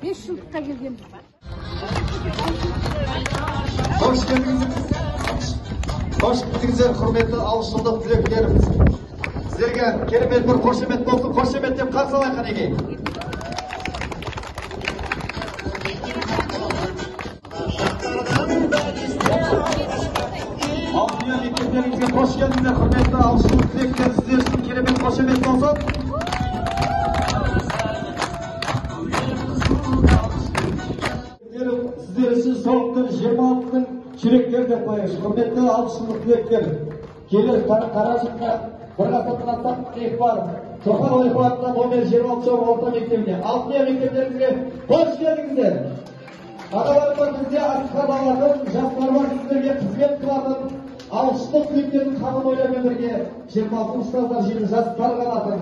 Beş yıllıkta geldim. Hoş geldiniz. Hoş geldinizler, hürmetli alışıldık dileklerimiz. Sizlerge keremet bir koşemet bolsun, koşemet dep qarşı alayıq kanege. Altıya mekteplerinizge hoş geldinizler, hürmetli alışıldık dilekler. Sizler için keremet koşemet bolsun. Sizler için soğuktur, 26'nın çürekler de koyuyoruz. Hürmetli alışıldık dilekler. Gelir Karacık'ta bir kasatın atsak var. Sokak Oykuat'ta Bomer 26 Çoğu Orta Mektebi'ne. Altıya mekteplerinize hoş geldinizler. Aralarında bizde açıklamalardan, jastlarıma sizlerge hizmet kılardan, alıştık dileklerin kanun oylamen birge 26 ustazlar jiri jastlar kanatın.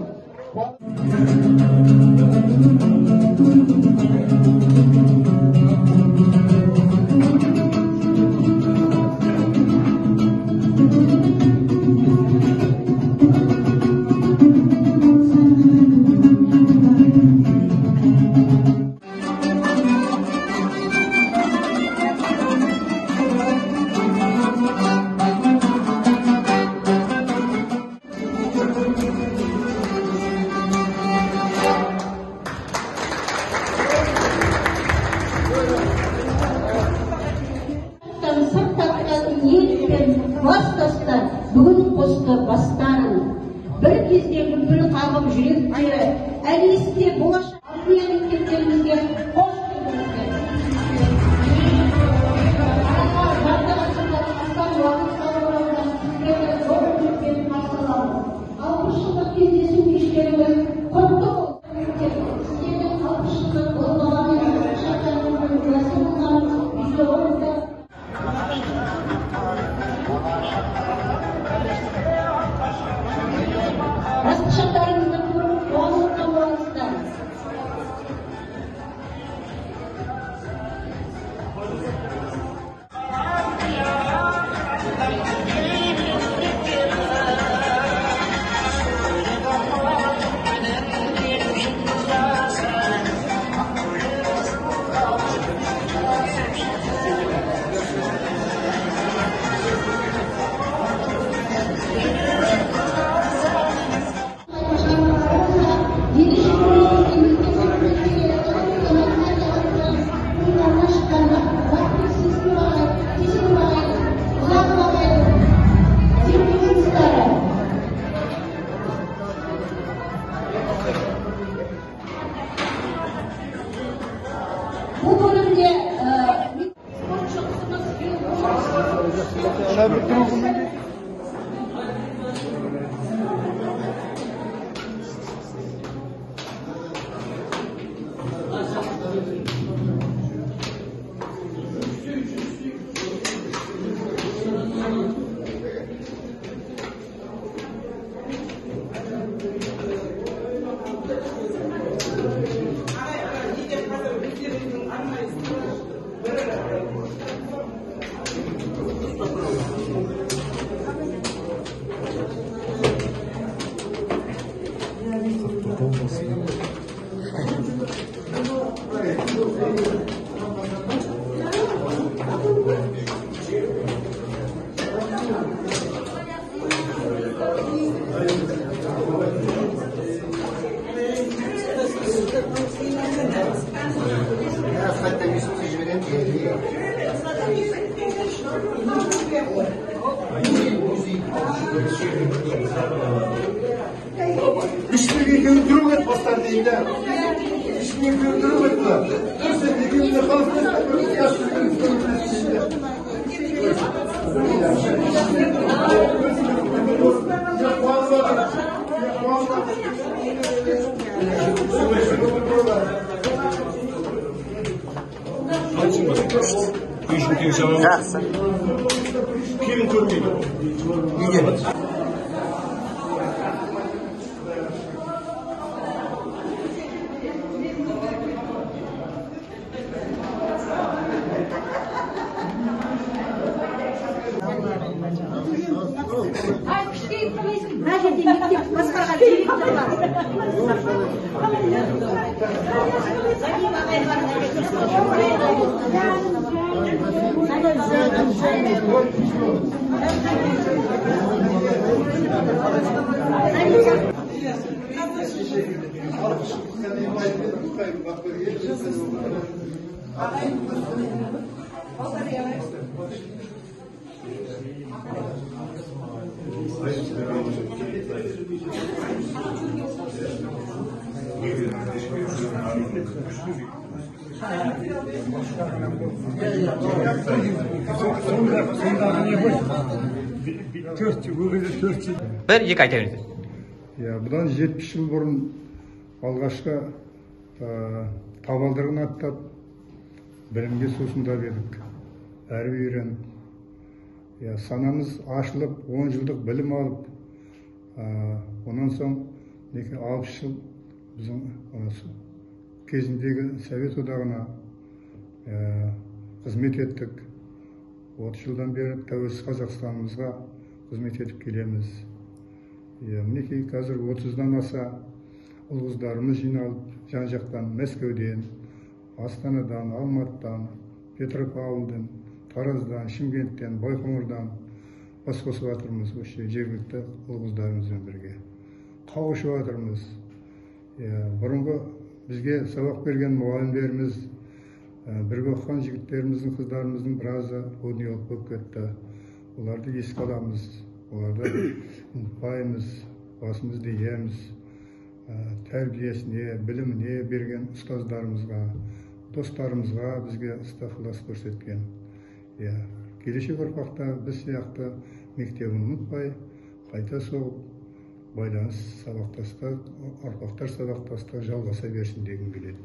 Bugün posta bastарын bir kezdегі бір қағым жүректері әлесте болашақ Altıya мектептерімізге қош келдіңіздер. Астам уақыт салуында сіздерді зор үмітпен қарсы аламыз. 60 жылдық кездесу кештеріңіз құтты болсын. Сіздердің 60 жылдық болмағанын шаттануының куәсі болғанымыз бізде орында. Rastlaşanlarınızda kurup doğallıkla boğazlar. Bu bölümde sporcu kısmımız İşbirliği gördürüm et bastar değil de. İşbirliği gördürüm et de. Dursun ikimde kalıp Açın Uyuşma tensiyon. Жақсы. Film көрмейді. Неге? Мына жерде мектеп басқарған директор бар. Bir, екі айта беріңіз. Бұдан 70 жыл бұрын алғашқы табалдырығын аттап, білімге сусындап едік. Әрі үйреніп, санамыз ашылып, 10 жылдық білім алып, онан соң 60 жыл біздің кезіндегі Совет одағына қызмет еттік. 30 жылдан бері тәуелсіз Қазақстанымызға қызмет етіп келеміз. Мінекей қазір 30-дан аса ұл-қыздарымыз жиналып, жан-жақтан Мәскеуден, Астанадан, Алматыдан, Петропавлдан, Тараздан, Шымкенттен, Байқоңырдан бас қосып жатырмыз. Осы жергілікті ұл-қыздарымызбен бірге қауышып жатырмыз. Бұрынғы бізге сабақ берген мұғалімдеріміз, бірге оқыған жігіттеріміздің, қыздарымыздың біразы дүниелік болып кетті. Оларды еске аламыз, оларды ұмытпаймыз, басымызды иеміз. Тәрбиесіне, біліміне берген ұстаздарымызға, достарымызға бізге ыстық ықылас көрсеткен. Келешек ұрпақта біз сияқты мектебін ұмытпай, қайта соғып, байланыс сабақтастық, ұрпақтар сабақтастық жалғаса берсін дегім келеді.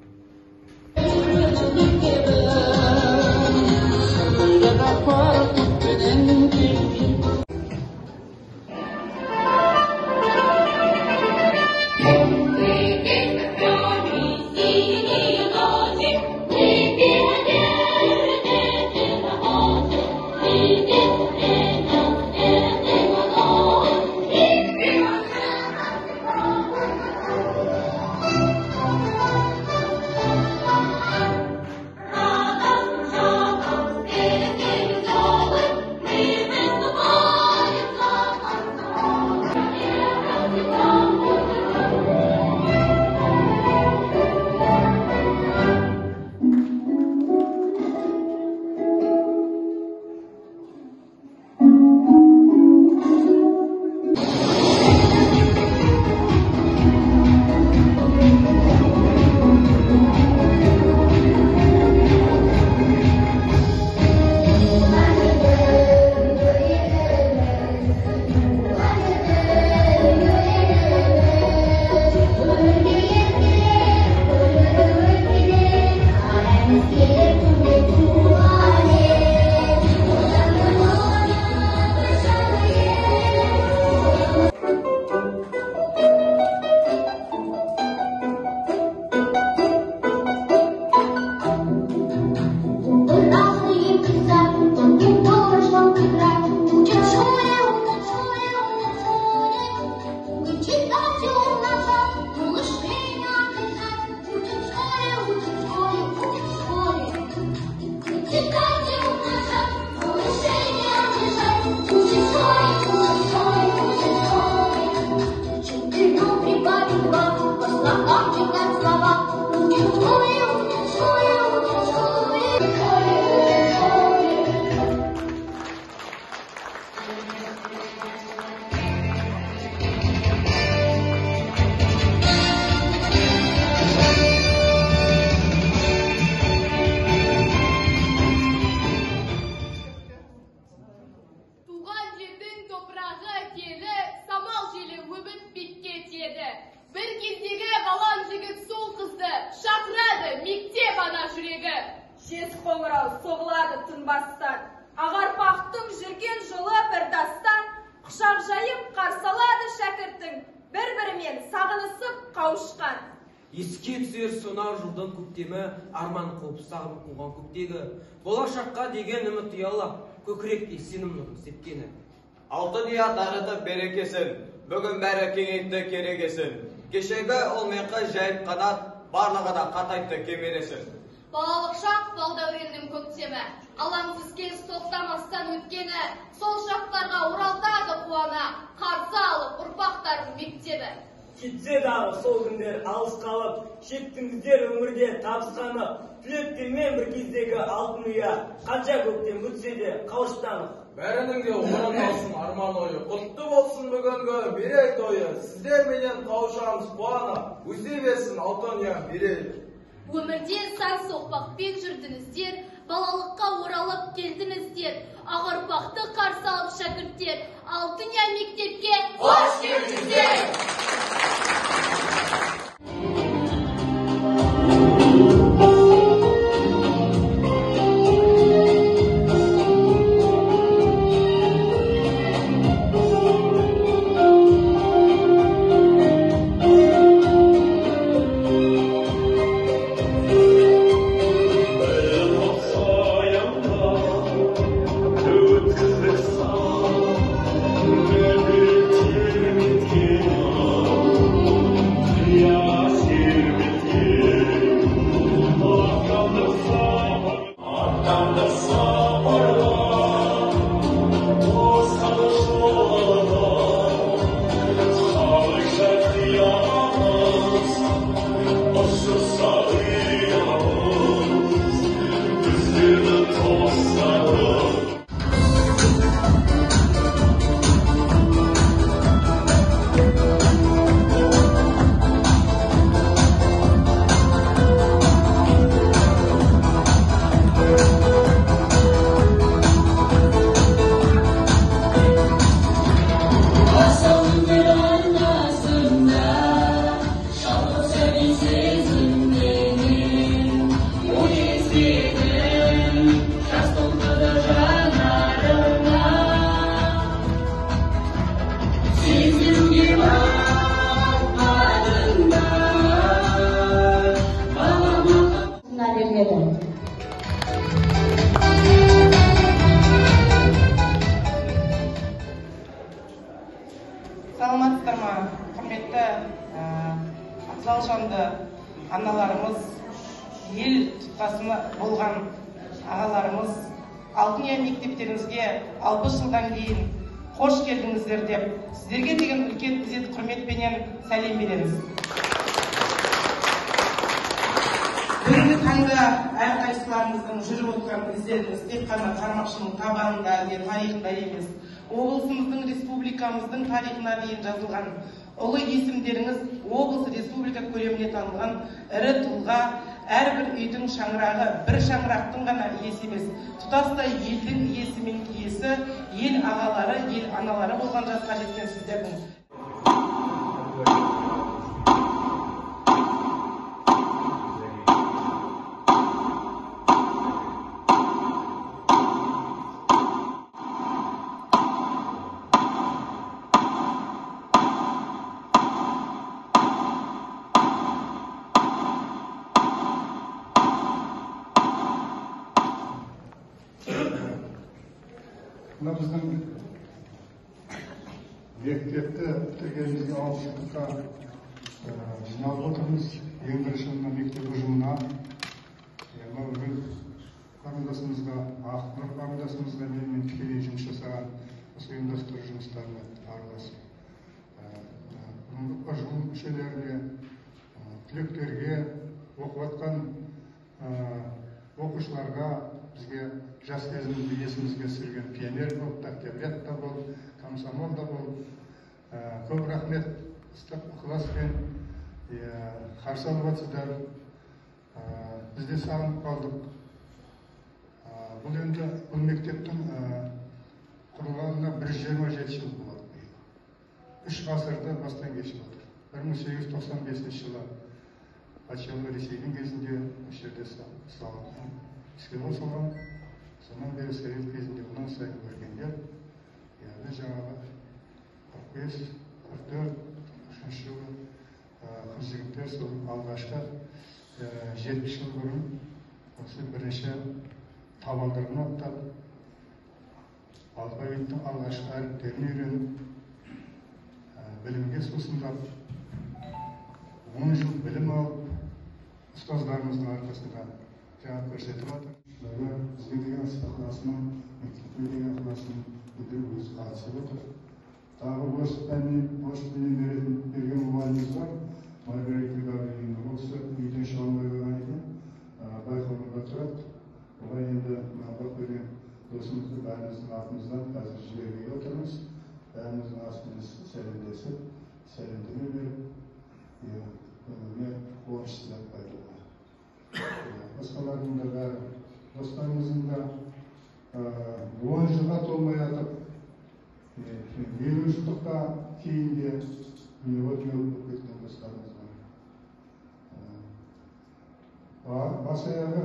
Жез қоңырау соғылады тынбастан, ағарпақтың жүрген жолы бір дастан, құшақ жайып қарсы алады шәкірттің, бір-бірімен сағынысып қауышқан. Еске түсер сонар жылдың көктемі, арман қуып сағынып қуған көктегі, болашаққа деген үміт ұялап, көкіректе сенім нұрын сепкені. Алтын ұя тағытып берекесін, бүгін бәрі кеңейтті керегесін. Кешегі ол меқі жайып қанат, барлығы да қатайтты кемересін. Балалық шақ бал дәуреннің көктемі, алаңсыз кез тоқтамастан өткені, сол шақтарға оралтады қуана, қарсы алып ұрпақтардың мектебі. Кетсе дағы сол күндер алыс қалып, шеттіңіздер өмірде табысқанып, түлектермен бір кездегі алтын ұя, қанша көктем өтсе де қауыштанып. Бәрінің де орындалсын арман ойы, құтты болсын бүгінгі мерей тойы. Сіздер менен қауышамыз қуана, өсе берсін алтын ұя мерейлі. Өмірде сан соқпақпен жүрдіңіздер, балалыққа оралып келдіңіздер, ағарпақты қарсы алып шәкірттер, алтын ұя мектепке қош келдіңіздер! Саламатсыздар ма, құрметті абзал жанды аналарымыз, ел тұтқасына болған ағаларымыз, алтын ұя мектептеріңізге 60 жылдан кейін қош келдіңіздер деп, сіздерге деген үлкен ізет құрметпенен сәлем береміз. Бүгінгі таңда әрқайсыларыңыздың жүріп отырған іздеріңіз тек қана қармақшының табанында не тарихында емес, облысымыздың, республикамыздың тарихына дейін жазылған ұлы есімдеріңіз облыс республика көлеміне танылған ірі тұлға, әрбір үйдің шаңырағы бір шаңырақтың ғана иесі емес, тұтастай елдің иесі мен киесі, ел ағалары, ел аналары болған жасқа жеткен сіздердің. Мына біздің мектепті бітіргенімізге 6 жылдыққа жиналып отырмыз. Ең бірінші мына мектеп ұжымына, бүгін қарындасымызға, Ақнұр қарындасымызға менімен тікелей жұмыс жасаған осы ұйымдастыру жұмыстарына араласып, ұжым мүшелеріне, түлектерге, оқып жатқан оқушыларға, бізге жас кезімізде есімізге түсірген пионер болып, октябрят та болып, комсомол да болып, көп рахмет, ықыласпен қарсы алып жатсыздар. Біз де сағынып қалдық. Бұл енді бұл мектептің құрылғанына 127 жыл болады. 3 ғасырды бастан кешіп отыр. 1895 жылы патшалық Ресейдің кезінде осы жерде салынған, іске қосылған. Сонан бері совет кезінде онан сайын көргендер, яғни жаңағы 45-44 жылы қыз-жігіттер сол алғашқы 70 жыл бұрын осы бірінші табалдырығын аттап, алфавиттің алғашқы әріптерін үйреніп, білімге сусындап, 10 жыл білім алып, ұстаздарымыздың арқасында жаңа көрсетіп жатыр. Бізге деген ықыласының, мектепке деген ықыласының бүкіл өзі қатысып отыр. Тағы орыс тілінен берген мұғаліміміз бар, Маргарита Гавриловна. Ол кісі үйден шыға алмай қойған екен, Байқоңырда тұрады. Олай енді бақберген досымызды бәріміздің атымыздан қазір жібермей отырмыз. Бәріміздің астымыз сәлемдесіп, сәлемдеме беріп, көңіліне қуаныштылық айтуға. Басқалардың да бәрі достарымыздың да 10 жылға толмай атып, 50 жылдыққа кейін де өтеу болып кеткен достарымыз бар. Бас аяғы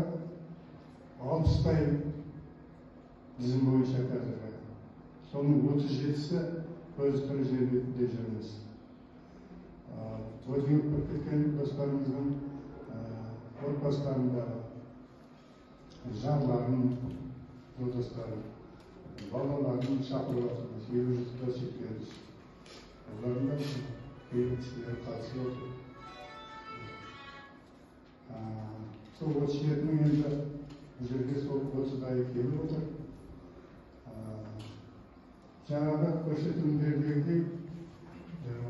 60-тай тізім бойынша қазіргі. Соның 37-сі өз түрі жер бетінде жүрміз. Өтеу болып кеткен достарымыздың отбасыларындағы жарларын, жолдастарын, балаларын шақырып отырмыз, 700-ға жеткенбіз. Олардың да кейбір кісілер қатысып отыр. Сол 37-ның енді бұл жерге сол 30-дайы келіп отыр. Жаңағы көрсетілімдердегідей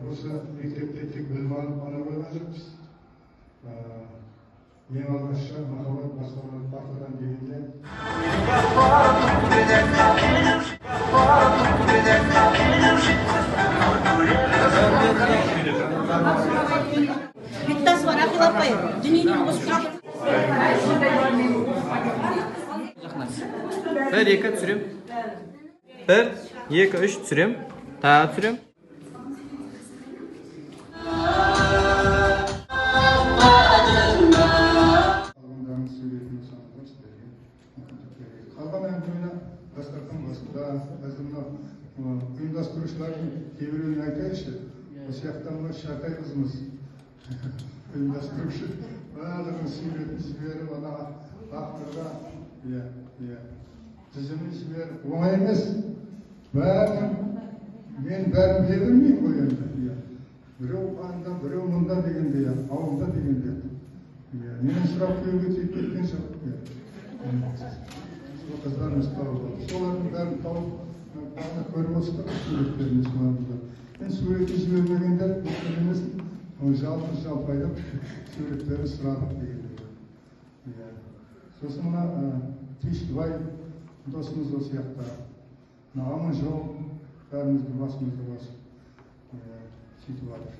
осы мектепте тек білім алып қана қойған жоқпыз. Ең алғашқы махаббат басқарған партадан дегенде Биттас бар, ақылаппай, дүниенің қосып Bir, iki, түсірем. 1, 2, 3 түсірем. Тағы түсірем. Қалған әңгімені дастархан басында, ұйымдастырушылардың кейбіреуін айтайыншы. Осы жақтан Шақай қызымыз ұйымдастырушы. Барлығын суретін жіберіп, авторға тізімін жіберіп, оңай емес. Мен бәрін берілмеймін ғой енді. Біреу анда, біреу мұнда дегенде, ауылда дегенде. Менің сұрақ қоюға тиіп кеткен жоқ. Қыздарымыз тауып алды. Солардың бәрін тауып, көріп отырсыздар суреттерін сұланды. Мен суретті жібермегендер, емес, жалпы айдап суреттерін сұрадық дегенде. Сосын мына Тиштібай досымыз осы сияқты. Аман жол бәрімізді басымызды басып сөйтіп жатыр.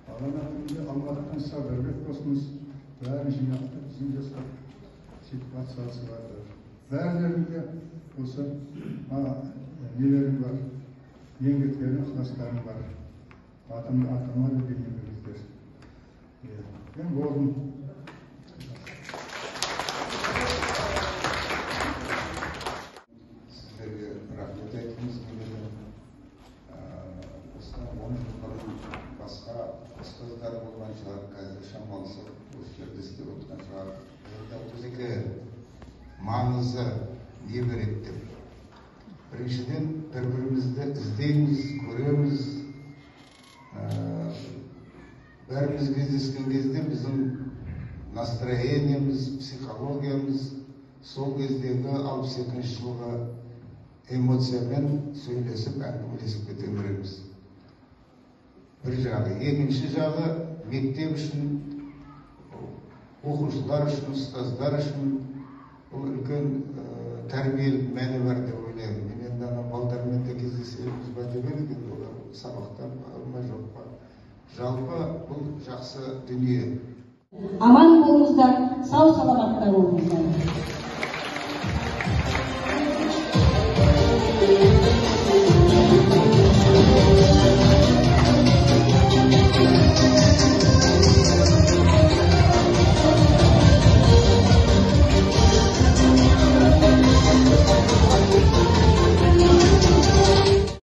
Алматыдан Садырбек досымыз бәрін жинақтап, біздің жасап сөйтіп атсалысып жатыр. Бәрілерінде осы нелерім бар, еңбектерін, ықыластарым бар. Атыма деген еңбектер. Мен болдым. Сіздерге рахмет айтқымыз келеді. Осыдан 10 жыл бұрын басқа ұстаздар болған шығар, қазір шамалысы осы жерде істеп отырған шығар. Бізге маңызы не береді деп. Біріншіден бір-бірімізді іздейміз, көреміз. Бәріміз кездескен кезде біздің настроениеміз, психологиямыз сол кездегі 62 жылғы эмоциямен сөйлесіп, әңгімелесіп кете береміз. Бір жағы. Екінші жағы мектеп үшін, оқушылар үшін, ұстаздар үшін бұл үлкен тәрбиелік мәні бар деп ойлаймын. Мен енді балдармен де кездесеміз ба деп едік, олар сабақтан алмай жоқ па. Жалпы бұл жақсы дүние. Аман болыңыздар, сау саламатта болыңыздар.